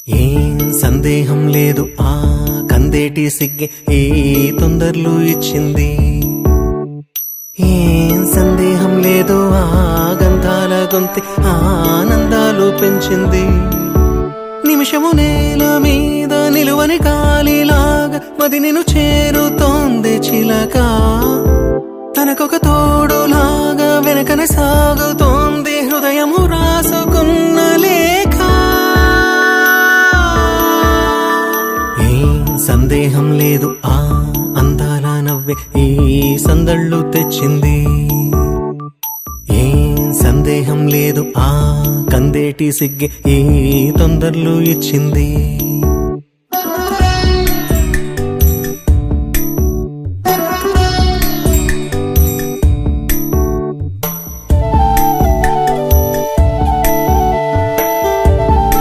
ఏం సందేహం లేదు ఆ కందేటి సిగ్గే ఏ తొందరలు ఇచ్చింది. ఏం సందేహం లేదు ఆ గంధాల గొంతి ఆనందాలు పెంచింది. నిమిషము నేల మీద నిలువని గాలిలాగా మది నిన్ను చేరుతోంది చిలక. తనకొక తోడులాగా వెనకనే సాగుతోంది హృదయము రాసుకున్న లేఖ. ఏం సందేహం లేదు ఆ అందాల నవ్వే ఈ సందళ్ళు తెచ్చింది. ఏం సందేహం లేదు ఆ కందేటి సిగ్గే ఈ తొందరలు ఇచ్చింది.